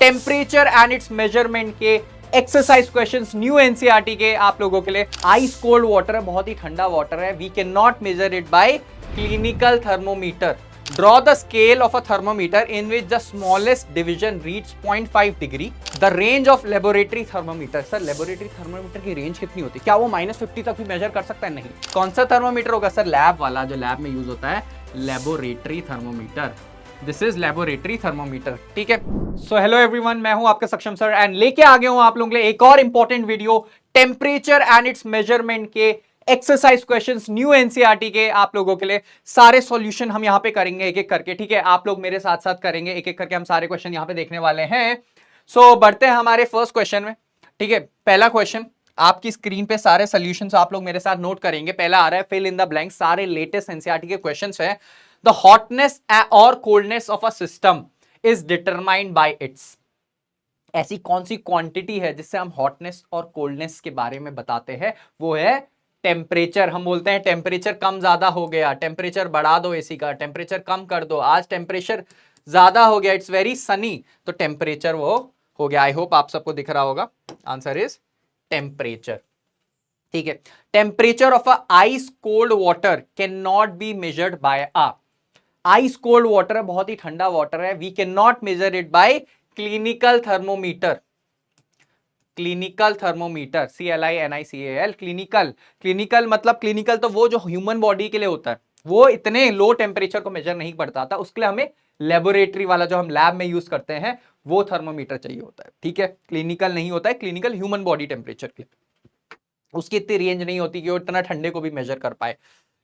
Temperature and it's measurement के exercise questions new NCERT के आप लोगों के लिए। आइस कोल्ड वाटर है, बहुत ही ठंडा वाटर है। We can not measure it by clinical thermometer. Draw the scale of a thermometer in which the smallest division reads 0.5 degree. The range of laboratory thermometer. Sir laboratory thermometer की range कितनी होती है? क्या वो -50 तक भी major कर सकता है? नहीं। कौन सा थर्मोमीटर होगा सर? लैब वाला, जो लैब में यूज होता है, laboratory thermometer. This is laboratory thermometer. ठीक है। सो हेलो एवरीवन, मैं हूं आपके सक्षम सर एंड लेके आ गया हूं आप लोगों के लिए एक और important video, temperature and it's measurement के एक्सरसाइज क्वेश्चंस न्यू एनसीईआरटी के आप लोगों के लिए। सारे सॉल्यूशन हम यहां पे करेंगे एक एक करके। ठीक है, आप लोग मेरे साथ साथ करेंगे एक एक करके। हम सारे क्वेश्चन यहां पे देखने वाले हैं। सो बढ़ते हैं हमारे फर्स्ट क्वेश्चन में। ठीक है, पहला क्वेश्चन आपकी स्क्रीन पे सारे सॉल्यूशंस आप लोग मेरे साथ नोट करेंगे। पहला आ रहा है फिल इन द ब्लैंक। सारे लेटेस्ट एनसीईआरटी के क्वेश्चंस हैं। द हॉटनेस और coldness of a system is determined by it's. ऐसी कौन सी क्वांटिटी है जिससे हम हॉटनेस और कोल्डनेस के बारे में बताते हैं? वो है टेम्परेचर। हम बोलते हैं टेम्परेचर कम ज्यादा हो गया, टेम्परेचर बढ़ा दो एसी का, टेम्परेचर कम कर दो, आज टेम्परेचर ज्यादा हो गया, इट्स वेरी सनी, तो टेम्परेचर वो हो गया। आई होप आप सबको दिख रहा होगा। Answer is temperature. ठीक है, temperature of a ice cold water can not be measured by a. Ice cold water है, बहुत ही ठंडा वाटर है। We can not measure it by clinical thermometer. Clinical thermometer, CLINICAL, clinical. Clinical मतलब clinical तो वो जो ह्यूमन बॉडी के लिए होता है, वो इतने लो टेम्परेचर को मेजर नहीं करता था। उसके लिए हमें लेबोरेटरी वाला जो हम लैब में यूज करते हैं वो थर्मोमीटर चाहिए होता है। ठीक है, क्लिनिकल नहीं होता है। क्लिनिकल ह्यूमन बॉडी टेम्परेचर के लिए, उसकी इतनी रेंज नहीं होती कि वो इतना ठंडे को भी मेजर कर पाए।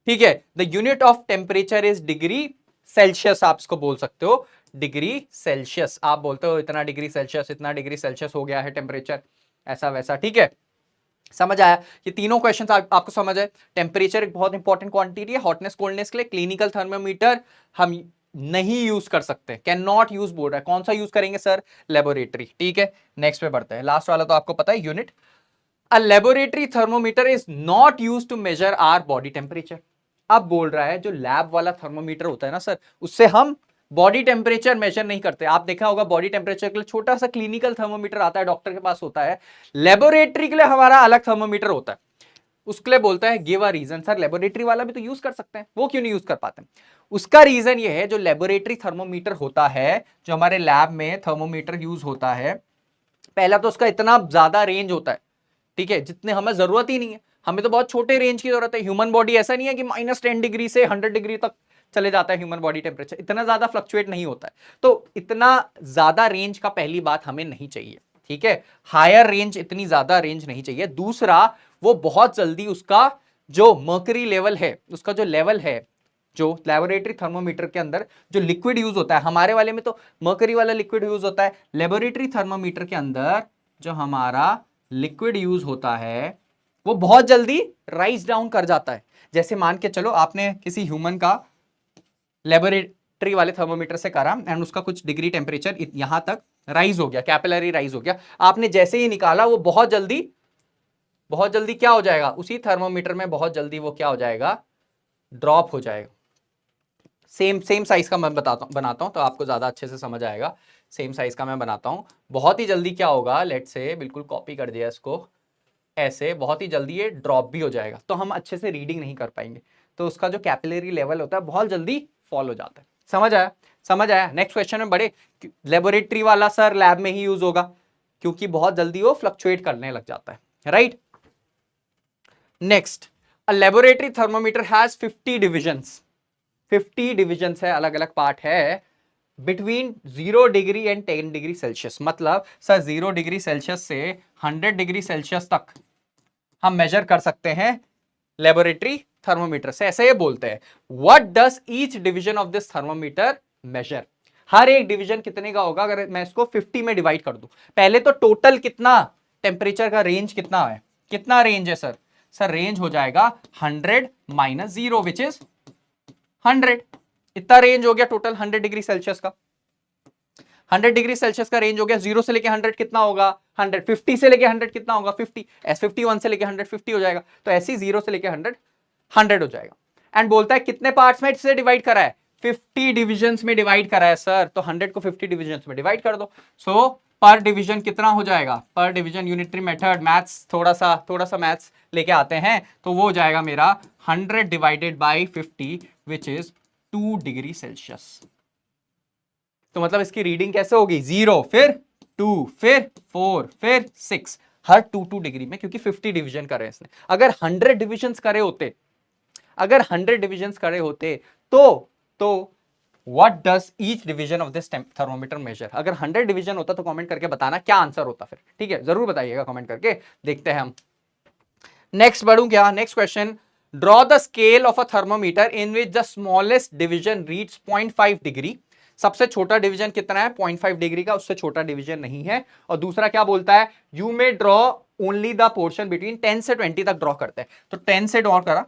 ठीक है, the unit of temperature is degree Celsius. आप इसको बोल सकते हो डिग्री सेल्सियस। आप बोलते हो इतना डिग्री सेल्सियस, इतना डिग्री सेल्सियस हो गया है टेम्परेचर, ऐसा वैसा। ठीक है, समझ आया? ये तीनों क्वेश्चन आपको समझ आए। टेम्परेचर एक बहुत इंपॉर्टेंट क्वांटिटी है हॉटनेस कोल्डनेस के लिए। क्लिनिकल थर्मोमीटर हम नहीं यूज कर सकते, कैन नॉट यूज बोल रहा है। कौन सा यूज करेंगे सर? लेबोरेटरी। ठीक है, नेक्स्ट पे बढ़ते हैं। लास्ट वाला तो आपको पता है, unit. A laboratory thermometer is not used to measure our body temperature। अब बोल रहा है जो लैब वाला थर्मोमीटर होता है ना सर, उससे हम बॉडी टेम्परेचर मेजर नहीं करते। आप देखा होगा बॉडी टेम्परेचर के लिए छोटा सा क्लिनिकल थर्मोमीटर आता है, डॉक्टर के पास होता है। लेबोरेटरी के लिए हमारा अलग थर्मोमीटर होता है। उसके लिए बोलता है give a reason. Sir laboratory वाला भी तो यूज कर सकते हैं, वो क्यों नहीं यूज कर पाते? उसका रीजन ये है, जो लेबोरेटरी थर्मोमीटर होता है, जो हमारे लैब में थर्मोमीटर यूज होता है, पहला तो उसका इतना ज्यादा रेंज होता है, ठीक है, जितने हमें जरूरत ही नहीं है। हमें तो बहुत छोटे रेंज की जरूरत है। ह्यूमन बॉडी ऐसा नहीं है कि -10 डिग्री से 100 डिग्री तक चले जाता है ह्यूमन बॉडी टेम्परेचर, इतना ज्यादा फ्लक्चुएट नहीं होता है। तो इतना ज्यादा रेंज का पहली बात हमें नहीं चाहिए। ठीक है, हायर रेंज, इतनी ज्यादा रेंज नहीं चाहिए। दूसरा, वो बहुत जल्दी उसका जो मर्करी लेवल है, उसका जो लेवल है, जो लेबोरेटरी थर्मोमीटर के अंदर जो लिक्विड यूज होता है, हमारे वाले में तो मर्करी वाला लिक्विड यूज होता है। लेबोरेटरी थर्मोमीटर के अंदर जो हमारा लिक्विड यूज होता है वो बहुत जल्दी राइज डाउन कर जाता है। जैसे मान के चलो आपने किसी ह्यूमन का लेबोरेटरी वाले थर्मोमीटर से करा एंड उसका कुछ डिग्री टेम्परेचर यहां तक राइज हो गया, कैपिलरी राइज हो गया। आपने जैसे ही निकाला, वो बहुत जल्दी क्या हो जाएगा? उसी थर्मोमीटर में बहुत जल्दी वो क्या हो जाएगा? ड्रॉप हो जाएगा। सेम साइज का मैं बनाता हूं तो आपको ज्यादा अच्छे से समझ आएगा। सेम साइज का मैं बनाता हूं। बहुत ही जल्दी क्या होगा, लेट से बिल्कुल कॉपी कर दिया इसको, ऐसे बहुत ही जल्दी ये ड्रॉप भी हो जाएगा, तो हम अच्छे से रीडिंग नहीं कर पाएंगे। तो उसका जो कैपिलरी लेवल होता है बहुत जल्दी फॉल हो जाता है। समझ आया? समझ आया? नेक्स्ट क्वेश्चन में बड़े, लेबोरेटरी वाला सर लैब में ही यूज होगा, क्योंकि बहुत जल्दी वो फ्लक्चुएट करने लग जाता है। Right, next, a laboratory thermometer has 50 divisions. 50 divisions है, अलग अलग पार्ट है, between 0 degree and 10 degree Celsius. मतलब सर 0 डिग्री सेल्सियस से 100 डिग्री सेल्सियस तक हम मेजर कर सकते हैं लेबोरेटरी थर्मोमीटर से, ऐसे ये बोलते हैं। What does each division of this thermometer measure? हर एक डिवीजन कितने का होगा? अगर मैं इसको 50 में डिवाइड कर दूं, पहले तो टोटल कितना टेम्परेचर का रेंज कितना है? कितना रेंज है सर? सर रेंज हो जाएगा 100 - 0 विच इज 100। इतना रेंज हो गया टोटल 100 डिग्री सेल्सियस का। 100 डिग्री सेल्सियस का रेंज हो गया। 0 से लेके 100 कितना होगा? 100। 50 से लेके 100 कितना होगा? 50। S51 से लेके 100 50 हो जाएगा। तो ऐसे ही 0 से लेके 100 100 हो जाएगा। एंड बोलता है कितने पार्ट्स में इससे डिवाइड करा है? 50 डिविजन्स में डिवाइड करा है सर। तो 100 को 50 डिविजन्स में डिवाइड कर दो। सो पर डिवीजन कितना हो जाएगा, पर डिवीजन यूनिटरी मेथड, मैथ्स थोड़ा सा मैथ्स लेके आते हैं, तो वो हो जाएगा मेरा 100 divided by 50 which is 2 degree Celsius. तो मतलब इसकी रीडिंग कैसे होगी, 0 फिर 2 फिर 4 फिर 6, हर 2 डिग्री में, क्योंकि 50 डिवीजन करे इसने। अगर 100 डिविजन करे होते, अगर 100 डिविजन करे होते तो what does each division of this thermometer measure. अगर 100 डिवीजन होता तो कमेंट करके बताना क्या आंसर होता फिर, ठीक है, जरूर बताइएगा कमेंट करके। देखते हैं हम नेक्स्ट, बढ़ूं क्या, next question, draw the scale of a thermometer in which the smallest division reads 0.5 degree. सबसे छोटा डिवीजन कितना है, 0.5 डिग्री का, उससे छोटा डिवीजन नहीं है। और दूसरा क्या बोलता है, you may draw only the portion between 10 से 20 तक ड्रॉ करते हैं। तो 10 से ड्रॉ करा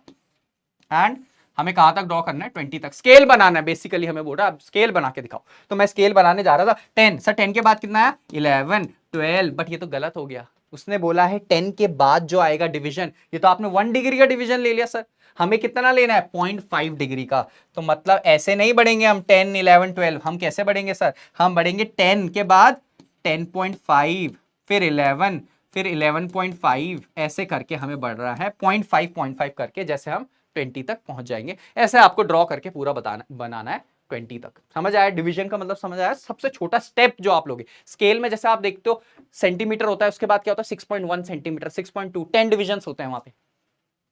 एंड हमें कहां तक ड्रॉ करना है, 20 तक। स्केल बनाना है बेसिकली, हमें बोल रहा है स्केल बना के दिखाओ। तो मैं स्केल बनाने जा रहा था 10 सर, 10 के बाद कितना है 11 12, बट ये तो गलत हो गया। उसने बोला है 10 के बाद जो आएगा डिवीजन, ये तो आपने 1 डिग्री का डिवीजन ले लिया सर। हमें कितना लेना है 0.5 डिग्री का। तो मतलब ऐसे नहीं बढ़ेंगे हम 10 11 12, हम कैसे बढ़ेंगे सर, हम बढ़ेंगे 10 के बाद 10.5 फिर 11 फिर 11.5, ऐसे करके हमें बढ़ रहा है 0.5 करके, जैसे हम 20 तक पहुंच जाएंगे। ऐसे आपको ड्रॉ करके पूरा बनाना है 20 तक। समझ आया डिवीजन का मतलब, समझ आया। सबसे छोटा स्टेप जो आप लोगे स्केल में, जैसे आप देखते हो सेंटीमीटर होता है, उसके बाद क्या होता है 6.1 सेंटीमीटर, 6.2, 10 डिविजन होते हैं वहां पे,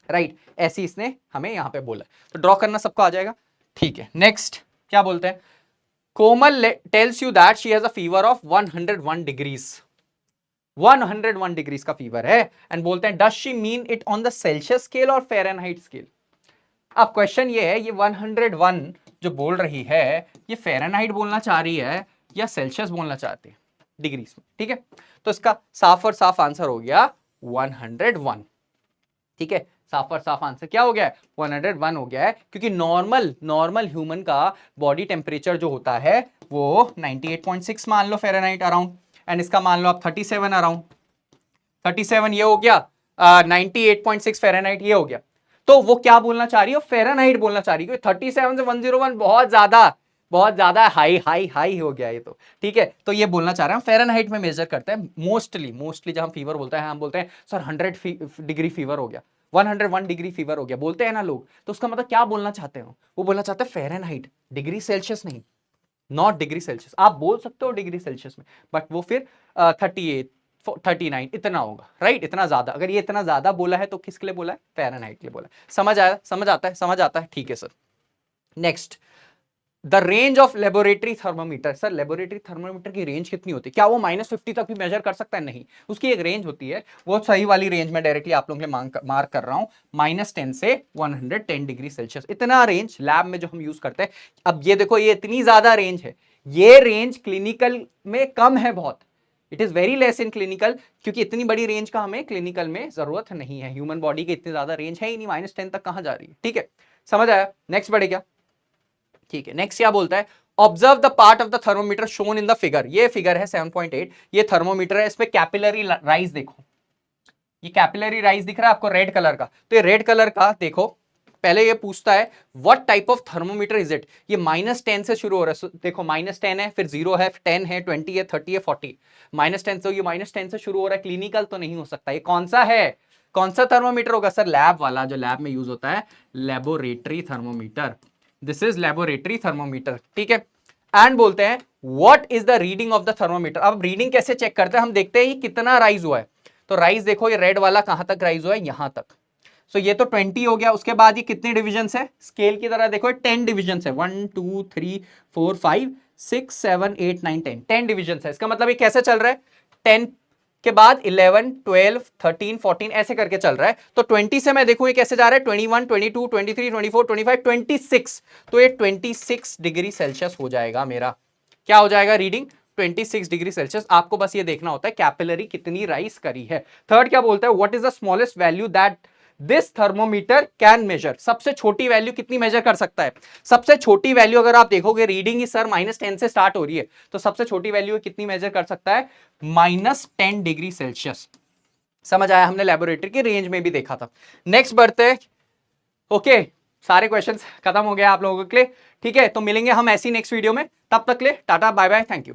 राइट। ऐसी इसने हमें यहां पे बोला, तो ड्रॉ करना सबको आ जाएगा, ठीक है। नेक्स्ट क्या बोलते हैं, Komal tells you that she has a fever of 101 degrees, 101 degrees का फीवर है, एंड बोलते हैं does she mean it on the Celsius scale और फ़ारेनहाइट स्केल। अब क्वेश्चन ये है, ये 101 जो बोल रही है, ये फ़ारेनहाइट बोलना चाह रही है या सेल्सियस बोलना चाहती है डिग्रीज में, ठीक है। तो इसका साफ और साफ आंसर हो गया 101, ठीक है। साफ और साफ आंसर क्या हो गया है, 101 हो गया है, क्योंकि नॉर्मल ह्यूमन का बॉडी टेम्परेचर जो होता है वो 98.6 मान लो फ़ारेनहाइट अराउंड, एंड इसका मान लो आप 37 अराउंड, 37 ये हो गया, 98.6 फ़ारेनहाइट ये हो गया। तो वो क्या बोलना चाह रही है, फ़ारेनहाइट बोलना चाह रही है, 37 से 101 बहुत ज्यादा हाई हो गया ये तो, ठीक है। तो ये बोलना चाह रहे हैं फ़ारेनहाइट में मेजर करते हैं मोस्टली जब हम फीवर बोलते हैं, हम बोलते हैं सर 100 डिग्री फीवर हो गया, 101 डिग्री फीवर हो गया, बोलते हैं ना लोग। तो उसका मतलब क्या बोलना चाहते हो, वो बोलना चाहते हैं फ़ारेनहाइट, डिग्री सेल्सियस नहीं, नॉट डिग्री सेल्सियस। आप बोल सकते हो डिग्री सेल्सियस में, बट वो फिर 38 39 इतना होगा, राइट, इतना ज्यादा। अगर ये इतना ज्यादा बोला है तो किसके लिए बोला है, फ़ारेनहाइट के लिए बोला है। समझ आता है, ठीक है sir. Next, the range of laboratory thermometer. Sir laboratory thermometer की रेंज कितनी होती है, क्या वो -50 तक भी मेजर कर सकता है, नहीं, उसकी एक रेंज होती है, वो सही वाली रेंज में डायरेक्टली आप लोगों के लिए मार्क कर रहा हूं, -10 से 110 डिग्री सेल्सियस, इतना रेंज लैब में जो हम यूज करते हैं। अब ये देखो, ये इतनी ज्यादा रेंज है, ये रेंज क्लिनिकल में कम है बहुत, it is very less in clinical, क्योंकि इतनी बड़ी रेंज का हमें क्लिनिकल में जरूरत नहीं है, ह्यूमन बॉडी की इतनी ज्यादा रेंज है ही नहीं, -10 तक कहां जा रही है, ठीक है, समझ आया। नेक्स्ट बढ़े क्या, ठीक है। नेक्स्ट क्या बोलता है, observe the part of the thermometer shown in the figure. ये फिगर है 7.8, ये थर्मोमीटर है, इस पे कैपिलरी राइज देखो, ये कैपिलरी राइज दिख रहा है आपको रेड कलर का, तो ये रेड कलर का देखो, पहले ये पूछता है what type of thermometer is it. ये -10 से शुरू हो रहा है, देखो -10 है, फिर 0 है, 10 है, 20 है, 30 है, 40, -10, तो ये -10 से शुरू हो रहा है, क्लिनिकल तो नहीं हो सकता। ये कौन सा है, कौन सा थर्मोमीटर होगा सर, लैब वाला, जो लैब में यूज होता है, laboratory thermometer, this is laboratory thermometer, ठीक है। एंड बोलते हैं what is the reading of the thermometer. अब रीडिंग कैसे चेक करते हैं, हम देखते हैं ये कितना राइज हुआ है, तो राइज देखो, ये रेड वाला कहां तक राइज हुआ है, यहां तक, सो ये तो 20 हो गया। उसके बाद ये कितने डिविजन है, स्केल की तरह देखो 10 डिविजन है, 1 2 3 4 5 6 7 8 9 10 डिविजन है। इसका मतलब ये कैसे चल रहा है, 10 के बाद 11 12 13 14 ऐसे करके चल रहा है। तो 20 से मैं देखूं ये कैसे जा रहा है, 21 22 23 24 25 26, तो ये 26 डिग्री सेल्सियस हो जाएगा मेरा, क्या हो जाएगा रीडिंग, 26 डिग्री सेल्सियस। आपको बस ये देखना होता है कैपिलरी कितनी राइज करी है। थर्ड क्या बोलता है, what is the smallest value that this thermometer can measure. सबसे छोटी वैल्यू कितनी मेजर कर सकता है, सबसे छोटी वैल्यू अगर आप देखोगे, रीडिंग ही सर -10 से स्टार्ट हो रही है, तो सबसे छोटी वैल्यू कितनी मेजर कर सकता है, -10 डिग्री सेल्सियस। समझ आया, हमने लेबोरेटरी की रेंज में भी देखा था। नेक्स्ट बढ़ते, ओके, सारे क्वेश्चंस खत्म हो गए आप लोगों के लिए, ठीक है। तो मिलेंगे हम ऐसी नेक्स्ट वीडियो में, तब तक ले tata bye bye, thank you.